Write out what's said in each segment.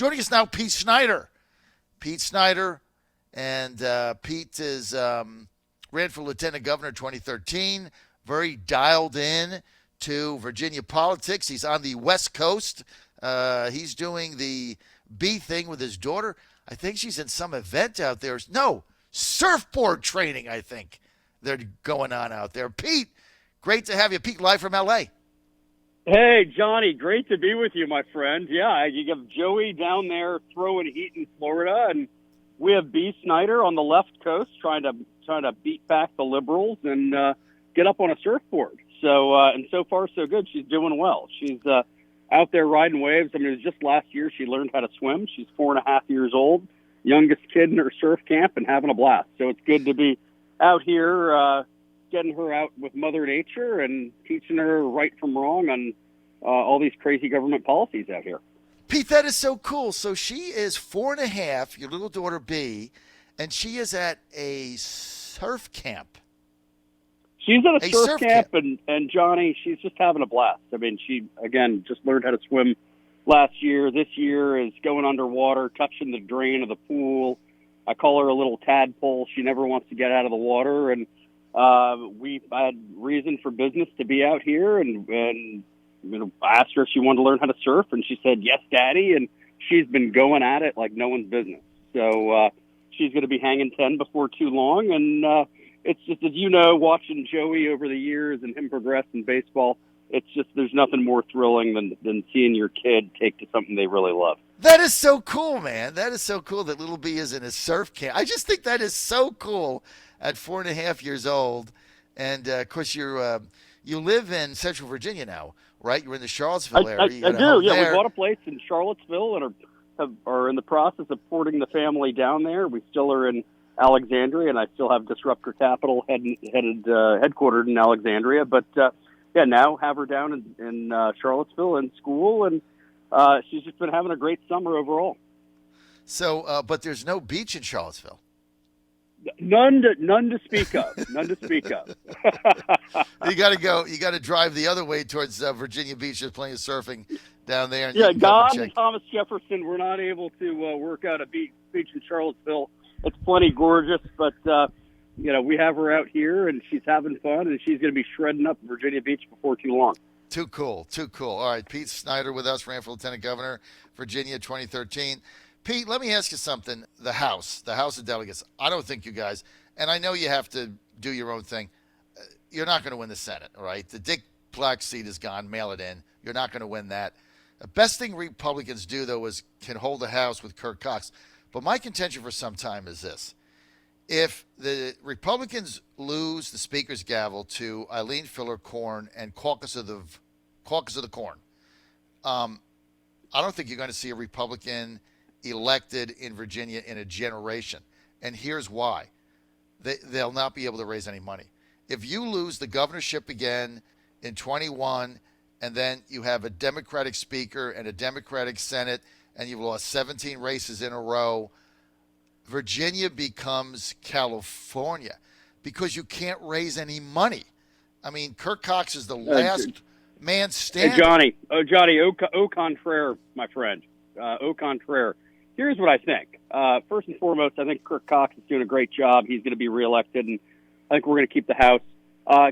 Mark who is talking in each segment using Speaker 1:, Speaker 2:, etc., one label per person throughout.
Speaker 1: Joining us now, Pete Snyder. Pete Snyder, and Pete is ran for lieutenant governor 2013. Very dialed in to Virginia politics. He's on the West Coast. He's doing the bee thing with his daughter. I think she's in some event out there. No, surfboard training, I think they're going on out there. Pete, great to have you. Pete, live from L.A.
Speaker 2: Hey, Johnny, great to be with you, my friend. Yeah, you have Joey down there throwing heat in Florida, and we have B. Snyder on the left coast trying to beat back the liberals and get up on a surfboard. So and so far so good. She's doing well. She's out there riding waves. I mean, it was just last year she learned how to swim. She's 4.5 years old, youngest kid in her surf camp, and having a blast. So it's good to be out here. Getting her out with Mother Nature and teaching her right from wrong on all these crazy government policies out here.
Speaker 1: Pete, that is so cool. So she is 4.5, your little daughter B, and she is at a surf camp.
Speaker 2: She's at a surf camp. And Johnny, she's just having a blast. I mean, she, again, just learned how to swim last year. This year is going underwater, touching the drain of the pool. I call her a little tadpole. She never wants to get out of the water, and we had reason for business to be out here, and I asked her if she wanted to learn how to surf, and she said, yes, Daddy, and she's been going at it like no one's business. So she's going to be hanging 10 before too long, and it's just, as you know, watching Joey over the years and him progress in baseball, it's just, there's nothing more thrilling than seeing your kid take to something they really love.
Speaker 1: That is so cool, man. That is so cool that little B is in a surf camp. I just think that is so cool at 4.5 years old. And, of course, you live in Central Virginia now, right? You're in the Charlottesville area.
Speaker 2: I do, yeah. We bought a place in Charlottesville and are in the process of porting the family down there. We still are in Alexandria, and I still have Disruptor Capital headquartered in Alexandria. But, yeah, now have her down in Charlottesville in school, and she's just been having a great summer overall.
Speaker 1: So, but there's no beach in Charlottesville.
Speaker 2: None to speak of. None to speak of.
Speaker 1: You got to go. You got to drive the other way towards Virginia Beach. There's plenty of surfing down there. And
Speaker 2: yeah, God and Thomas Jefferson were not able to work out a beach in Charlottesville. It's plenty gorgeous, but we have her out here, and she's having fun, and she's going to be shredding up Virginia Beach before too long.
Speaker 1: Too cool. All right, Pete Snyder with us, ran for lieutenant governor, Virginia, 2013. Pete, let me ask you something. The House of Delegates, I don't think you guys, and I know you have to do your own thing, you're not going to win the Senate, all right? The Dick Black seat is gone. Mail it in. You're not going to win that. The best thing Republicans do, though, is can hold the House with Kirk Cox. But my contention for some time is this. If the Republicans lose the Speaker's gavel to Eileen Filler-Corn and Caucus of the Corn, I don't think you're going to see a Republican elected in Virginia in a generation. And here's why. They'll not be able to raise any money. If you lose the governorship again in 21, and then you have a Democratic Speaker and a Democratic Senate, and you've lost 17 races in a row, Virginia becomes California because you can't raise any money. I mean, Kirk Cox is the last man standing.
Speaker 2: Hey, Johnny, au contraire, my friend. Au contraire. Here's what I think. First and foremost, I think Kirk Cox is doing a great job. He's going to be reelected, and I think we're going to keep the House.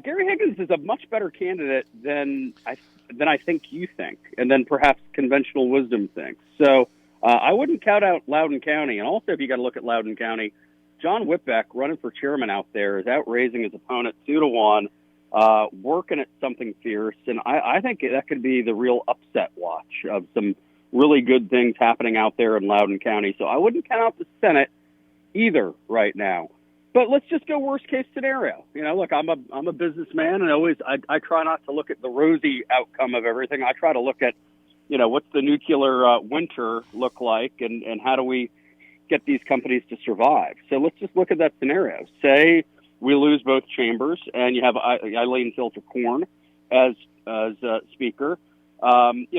Speaker 2: Gary Higgins is a much better candidate than I think you think, and then perhaps conventional wisdom thinks. So I wouldn't count out Loudoun County. And also, if you got to look at Loudoun County, John Whitbeck running for chairman out there is outraising his opponent 2-1, working at something fierce. And I think that could be the real upset watch of some really good things happening out there in Loudoun County. So I wouldn't count out the Senate either right now. But let's just go worst case scenario. Look, I'm a businessman, and I try not to look at the rosy outcome of everything. I try to look at, what's the nuclear winter look like, and how do we get these companies to survive? So let's just look at that scenario. Say we lose both chambers, and you have Eileen Filter-Corn as speaker.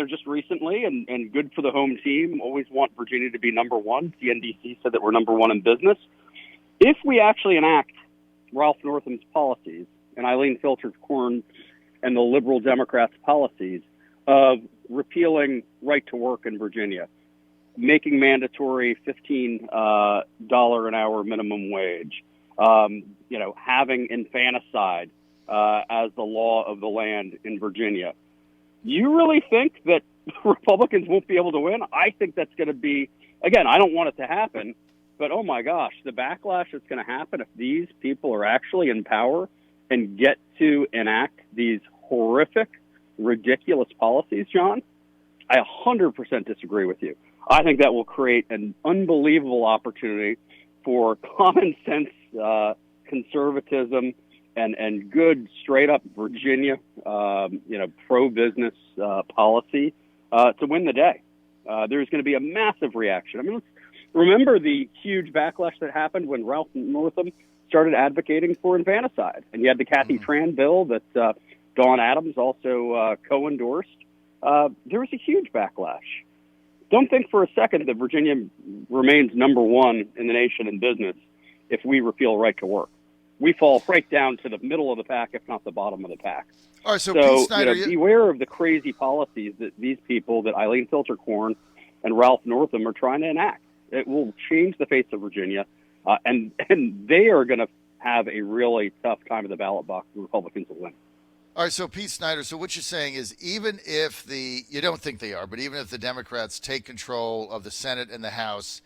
Speaker 2: Just recently, and good for the home team. Always want Virginia to be number one. CNBC said that we're number one in business. If we actually enact Ralph Northam's policies and Eileen Filter-Corn and the liberal Democrats' policies of repealing right to work in Virginia, making mandatory $15 an hour minimum wage, having infanticide as the law of the land in Virginia. You really think that Republicans won't be able to win? I think that's going to be, again, I don't want it to happen, but oh my gosh, the backlash that's going to happen if these people are actually in power and get to enact these horrific, ridiculous policies, John, I 100% disagree with you. I think that will create an unbelievable opportunity for common sense conservatism and good, straight-up Virginia, pro-business policy to win the day. There's going to be a massive reaction. I mean, let's remember the huge backlash that happened when Ralph Northam started advocating for infanticide. And you had the Kathy Tran bill that Dawn Adams also co-endorsed. There was a huge backlash. Don't think for a second that Virginia remains number one in the nation in business if we repeal right to work. We fall right down to the middle of the pack, if not the bottom of the pack.
Speaker 1: All right, so Pete Snyder,
Speaker 2: beware of the crazy policies that these people, that Eileen Filtercorn and Ralph Northam are trying to enact. It will change the face of Virginia, and they are going to have a really tough time at the ballot box. The Republicans will win.
Speaker 1: All right, so Pete Snyder, so what you're saying is even if you don't think they are, but even if the Democrats take control of the Senate and the House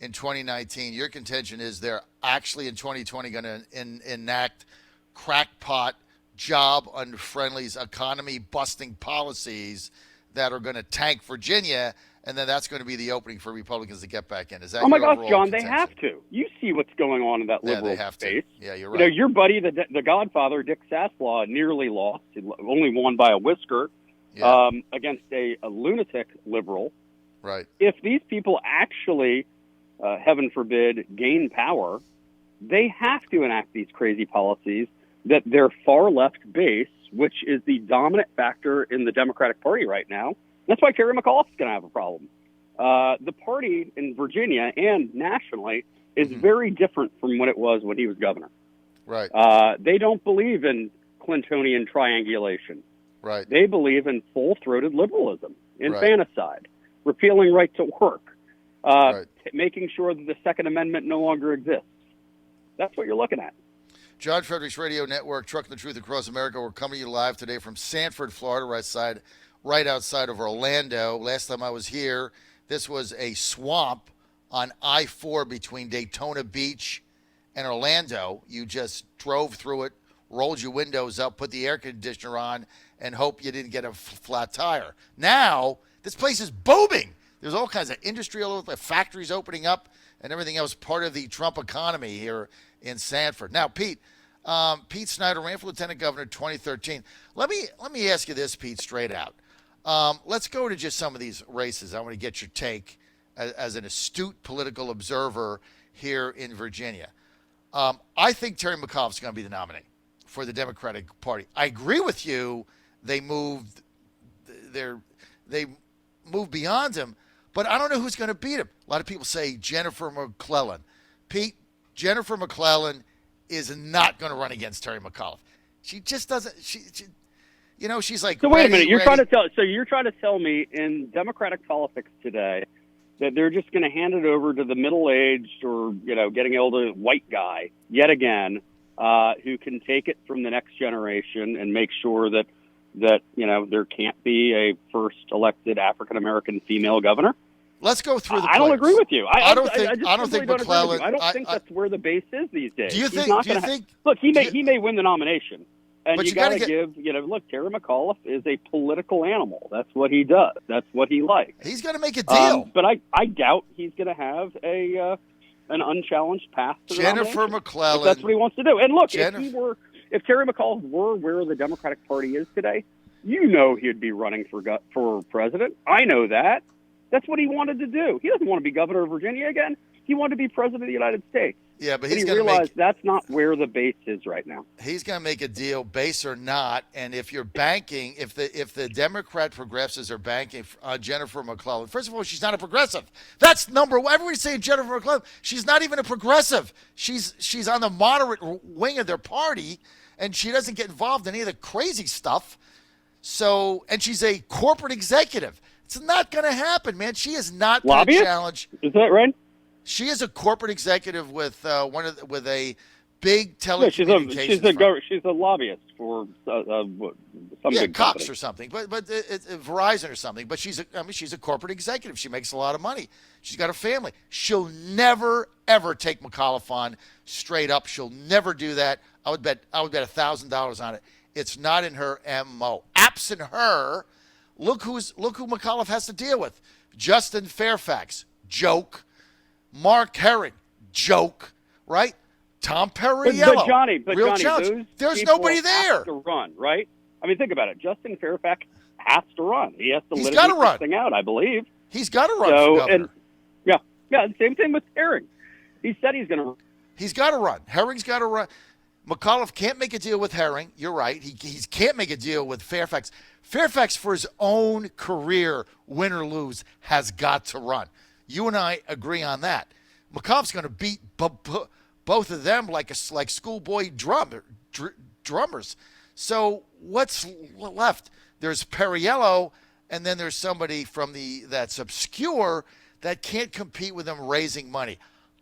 Speaker 1: in 2019, your contention is they're actually in 2020 going to enact crackpot, job-unfriendly, economy-busting policies that are going to tank Virginia, and then that's going to be the opening for Republicans to get back in. Is that
Speaker 2: oh my
Speaker 1: your
Speaker 2: gosh, John,
Speaker 1: contention?
Speaker 2: They have to. You see what's going on in that liberal
Speaker 1: they have
Speaker 2: space.
Speaker 1: To. Yeah, you're right.
Speaker 2: Your buddy, the Godfather, Dick Saslaw, nearly lost. He only won by a whisker against a lunatic liberal.
Speaker 1: Right.
Speaker 2: If these people actually, heaven forbid, gain power, they have to enact these crazy policies that their far left base, which is the dominant factor in the Democratic Party right now. That's why Terry McAuliffe is going to have a problem. The party in Virginia and nationally is very different from what it was when he was governor.
Speaker 1: Right.
Speaker 2: They don't believe in Clintonian triangulation.
Speaker 1: Right.
Speaker 2: They believe in full-throated liberalism, infanticide, repealing right to work, making sure that the Second Amendment no longer exists. That's what you're looking at.
Speaker 1: John Fredericks Radio Network, Trucking the Truth Across America. We're coming to you live today from Sanford, Florida, right outside of Orlando. Last time I was here, this was a swamp on I-4 between Daytona Beach and Orlando. You just drove through it, rolled your windows up, put the air conditioner on, and hope you didn't get a flat tire. Now, this place is booming. There's all kinds of industry all over, factories opening up, and everything else part of the Trump economy here in Sanford. Now, Pete Snyder ran for lieutenant governor in 2013. Let me ask you this, Pete, straight out. Let's go to just some of these races. I want to get your take as an astute political observer here in Virginia. I think Terry McAuliffe is going to be the nominee for the Democratic Party. I agree with you. They moved beyond him, but I don't know who's going to beat him. A lot of people say Jennifer McClellan. Pete, Jennifer McClellan is not going to run against Terry McAuliffe. She just doesn't. She's like.
Speaker 2: So wait a minute. You're trying to tell me in Democratic politics today that they're just going to hand it over to the middle-aged or getting older white guy yet again, who can take it from the next generation and make sure that there can't be a first elected African American female governor.
Speaker 1: Let's go through the
Speaker 2: I don't agree with you.
Speaker 1: I don't think McClellan.
Speaker 2: I don't think that's where the base is these days.
Speaker 1: Do you think?
Speaker 2: Look, he may win the nomination, and
Speaker 1: but
Speaker 2: you got to give. Look, Terry McAuliffe is a political animal. That's what he does. That's what he likes.
Speaker 1: He's going to make a deal.
Speaker 2: But I doubt he's going to have an unchallenged path to
Speaker 1: Jennifer
Speaker 2: the
Speaker 1: McClellan.
Speaker 2: If that's what he wants to do. And look, if Terry McAuliffe were where the Democratic Party is today, he'd be running for president. I know that. That's what he wanted to do. He doesn't want to be governor of Virginia again. He wanted to be president of the United States.
Speaker 1: Yeah, but
Speaker 2: he realized that's not where the base is right now.
Speaker 1: He's going to make a deal, base or not. And if you're banking, if the Democrat progressives are banking on Jennifer McClellan, first of all, she's not a progressive. That's number one. Everybody's saying Jennifer McClellan. She's not even a progressive. She's on the moderate wing of their party, and she doesn't get involved in any of the crazy stuff. So, and she's a corporate executive. It's not going to happen, man. She is not going to
Speaker 2: Lobbyist?
Speaker 1: challenge.
Speaker 2: Is that right?
Speaker 1: She is a corporate executive with with a big
Speaker 2: Yeah,
Speaker 1: telecommunications firm.
Speaker 2: she's a lobbyist for some big
Speaker 1: Cox
Speaker 2: company.
Speaker 1: or something, but it's Verizon or something. But she's a corporate executive. She makes a lot of money. She's got a family. She'll never ever take McAuliffe on straight up. She'll never do that. I would bet $1,000 on it. It's not in her MO. Absent her, look who McAuliffe has to deal with. Justin Fairfax, joke. Mark Herring, joke. Right? Tom Perriello,
Speaker 2: But Johnny,
Speaker 1: real challenge. There's nobody there.
Speaker 2: Have to run, right? I mean, think about it. Justin Fairfax has to run. He has to
Speaker 1: He's
Speaker 2: litigate
Speaker 1: gotta run.
Speaker 2: this thing out, I believe.
Speaker 1: He's got to run for governor.
Speaker 2: And same thing with Herring. He said he's going to.
Speaker 1: He's got to run. Herring's got to run. McAuliffe can't make a deal with Herring. You're right. He can't make a deal with Fairfax. Fairfax, for his own career, win or lose, has got to run. You and I agree on that. McAuliffe's going to beat both of them like schoolboy drummers. So what's left? There's Perriello, and then there's somebody from that's obscure that can't compete with them raising money.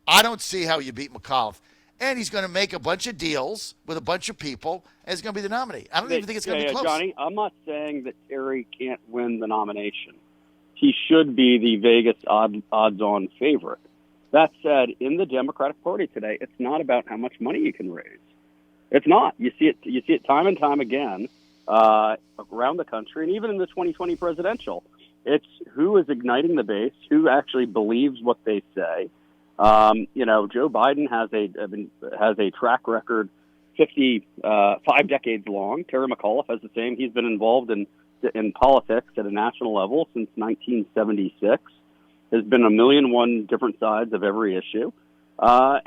Speaker 1: I don't see how you beat McAuliffe. And he's going to make a bunch of deals with a bunch of people, and he's going to be the nominee. I don't even think it's going to be close.
Speaker 2: Johnny, I'm not saying that Terry can't win the nomination. He should be the Vegas odds-on favorite. That said, in the Democratic Party today, it's not about how much money you can raise. It's not. You see it time and time again around the country, and even in the 2020 presidential. It's who is igniting the base, who actually believes what they say. Joe Biden has a track record 5 decades long. Terry McAuliffe has the same. He's been involved in politics at a national level since 1976. There's been 1,000,001 different sides of every issue. I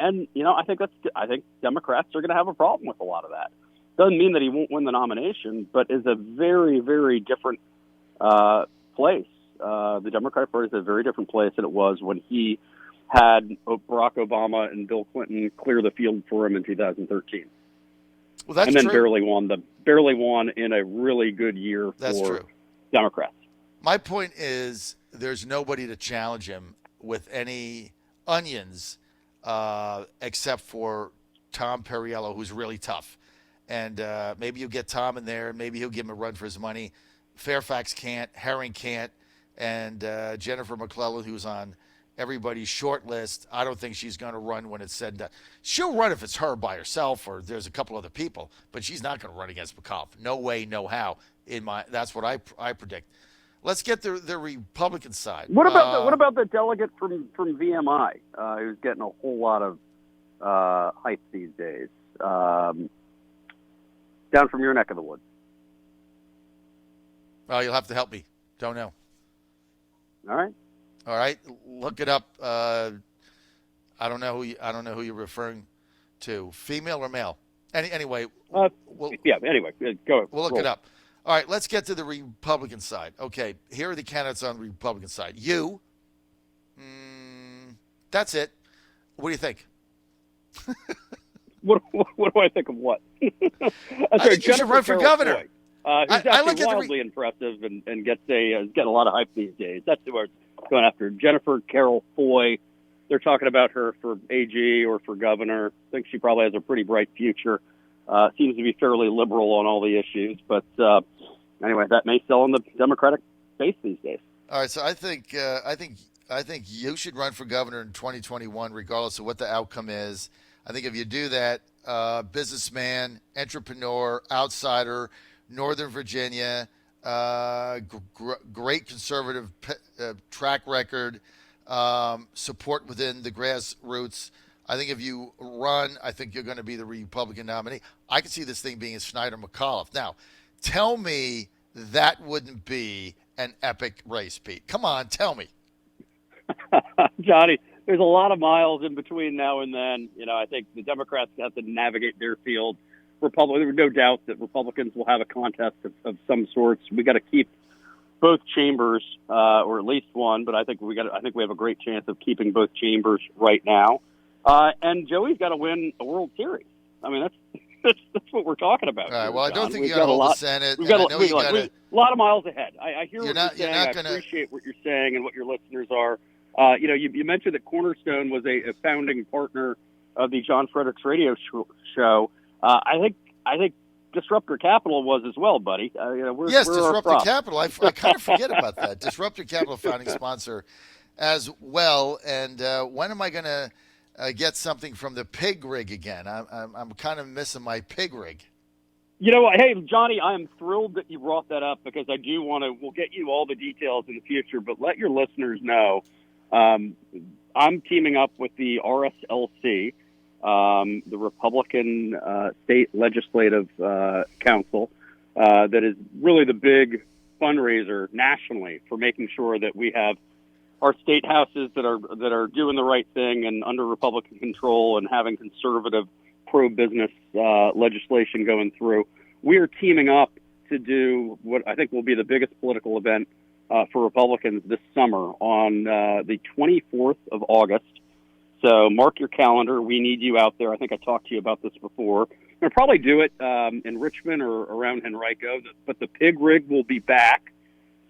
Speaker 2: think Democrats are going to have a problem with a lot of that. Doesn't mean that he won't win the nomination, but is a very, very different place. The Democratic Party is a very different place than it was when he had Barack Obama and Bill Clinton clear the field for him in 2013.
Speaker 1: Well, that's
Speaker 2: and then
Speaker 1: true.
Speaker 2: barely won in a really good year for Democrats.
Speaker 1: My point is there's nobody to challenge him with any onions except for Tom Perriello, who's really tough. And maybe you get Tom in there. Maybe he'll give him a run for his money. Fairfax can't. Herring can't. And Jennifer McClellan, who's on everybody's short list, I don't think she's going to run when it's said and done. She'll run if it's her by herself or there's a couple other people, but she's not going to run against McAuliffe. No way, no how. That's what I predict. Let's get the Republican side.
Speaker 2: What about the delegate from VMI who's getting a whole lot of hype these days? Down from your neck of the woods.
Speaker 1: Well, you'll have to help me. Don't know.
Speaker 2: All right.
Speaker 1: Look it up. I don't know who you're referring to. Female or male? Anyway.
Speaker 2: Anyway, go.
Speaker 1: We'll look it up. All right, let's get to the Republican side. Okay, here are the candidates on the Republican side. You. That's it. What do you think?
Speaker 2: What do I think of what?
Speaker 1: I think you should run for governor.
Speaker 2: Who's actually wildly impressive and gets a lot of hype these days. That's who I was going after. Jennifer Carroll Foy. They're talking about her for AG or for governor. I think she probably has a pretty bright future. Seems to be fairly liberal on all the issues, but anyway, that may sell in the Democratic base these days.
Speaker 1: All right, so I think you should run for governor in 2021, regardless of what the outcome is. I think if you do that, businessman, entrepreneur, outsider, Northern Virginia, great conservative track record, support within the grassroots. I think if you run, I think you're going to be the Republican nominee. I can see this thing being a Snyder McAuliffe. Now, tell me that wouldn't be an epic race, Pete. Come on, tell me.
Speaker 2: Johnny, there's a lot of miles in between now and then. I think the Democrats have to navigate their field. There's no doubt that Republicans will have a contest of some sorts. We got to keep both chambers, or at least one, but I think we have a great chance of keeping both chambers right now. And Joey's got to win a World Series. I mean, That's what we're talking about.
Speaker 1: All right.
Speaker 2: Here,
Speaker 1: Well, I don't
Speaker 2: John.
Speaker 1: think
Speaker 2: We've
Speaker 1: you got to hold
Speaker 2: a
Speaker 1: the
Speaker 2: lot.
Speaker 1: Senate.
Speaker 2: We've got
Speaker 1: and I know you got
Speaker 2: we're
Speaker 1: to.
Speaker 2: a lot of miles ahead. I hear
Speaker 1: You're
Speaker 2: what
Speaker 1: not-
Speaker 2: you're
Speaker 1: you're
Speaker 2: saying.
Speaker 1: not gonna-
Speaker 2: I appreciate what you're saying and what your listeners are. You mentioned that Cornerstone was a founding partner of the John Fredericks Radio Show. I think Disruptor Capital was as well, buddy. We're
Speaker 1: Disruptor
Speaker 2: our
Speaker 1: Capital. I kind of forget about that. Disruptor Capital, founding sponsor as well. And when am I going to get something from the pig rig again? I'm kind of missing my pig rig.
Speaker 2: You know what? Hey, Johnny, I am thrilled that you brought that up because I do want to. We'll get you all the details in the future, but let your listeners know. I'm teaming up with the RSLC, the Republican State Legislative Council, that is really the big fundraiser nationally for making sure that we have our state houses that are doing the right thing and under Republican control and having conservative pro-business legislation going through. We are teaming up to do what I think will be the biggest political event for Republicans this summer on the 24th of August. So mark your calendar. We need you out there. I think I talked to you about this before. We'll probably do it in Richmond or around Henrico, but the pig rig will be back.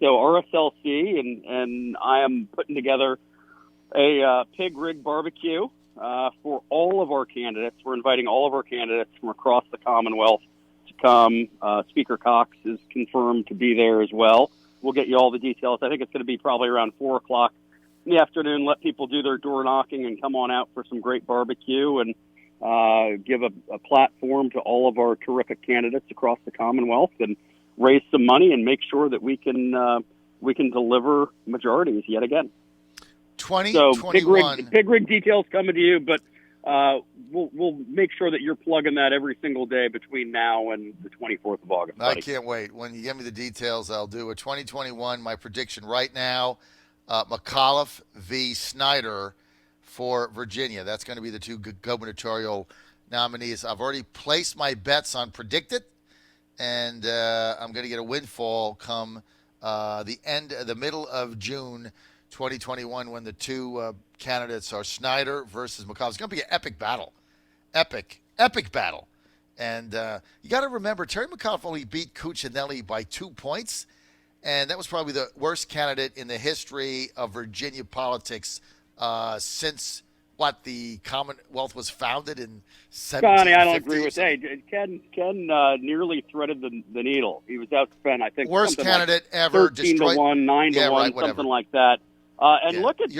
Speaker 2: So RSLC and I am putting together a pig rig barbecue for all of our candidates. We're inviting all of our candidates from across the Commonwealth to come. Speaker Cox is confirmed to be there as well. We'll get you all the details. I think it's going to be probably around 4 o'clock in the afternoon. Let people do their door knocking and come on out for some great barbecue and give a platform to all of our terrific candidates across the Commonwealth and raise some money and make sure that we can deliver majorities yet again.
Speaker 1: 2021.
Speaker 2: So pig rig details coming to you, but we'll make sure that you're plugging that every single day between now and the 24th of August. Buddy.
Speaker 1: I can't wait. When you give me the details, I'll do a 2021. My prediction right now, McAuliffe v. Snyder for Virginia. That's going to be the two gubernatorial nominees. I've already placed my bets on Predict It, and I'm going to get a windfall come the middle of June 2021 when the two candidates are Snyder versus McAuliffe. It's going to be an epic battle. Epic battle. And you got to remember, Terry McAuliffe only beat Cuccinelli by 2 points, and that was probably the worst candidate in the history of Virginia politics since, the Commonwealth was founded in 1750.
Speaker 2: Johnny, I don't agree with that. Ken nearly threaded the needle. He was outspent, I think.
Speaker 1: Worst candidate ever.
Speaker 2: 13-1, 9-1, something like that. Look at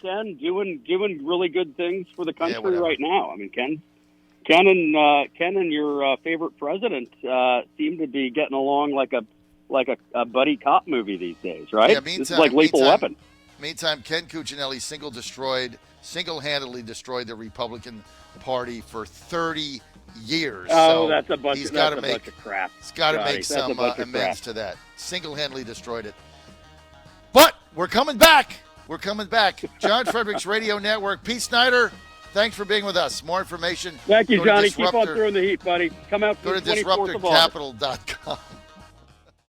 Speaker 2: Ken doing really good things for the country right now. I mean, Ken and your favorite president seem to be getting along like a buddy cop movie these days, right?
Speaker 1: Yeah,
Speaker 2: this is like Lethal Weapon.
Speaker 1: Meantime, Ken Cuccinelli single-handedly destroyed the Republican Party for 30 years.
Speaker 2: Oh,
Speaker 1: so
Speaker 2: that's a bunch of crap.
Speaker 1: He's got to make some amends to that. Single-handedly destroyed it. But we're coming back. John Fredericks Radio Network. Pete Snyder, thanks for being with us. More information.
Speaker 2: Thank you, Johnny. Keep on throwing the heat, buddy. Come out
Speaker 1: Go to
Speaker 2: the 24th of August.
Speaker 1: disruptorcapital.com.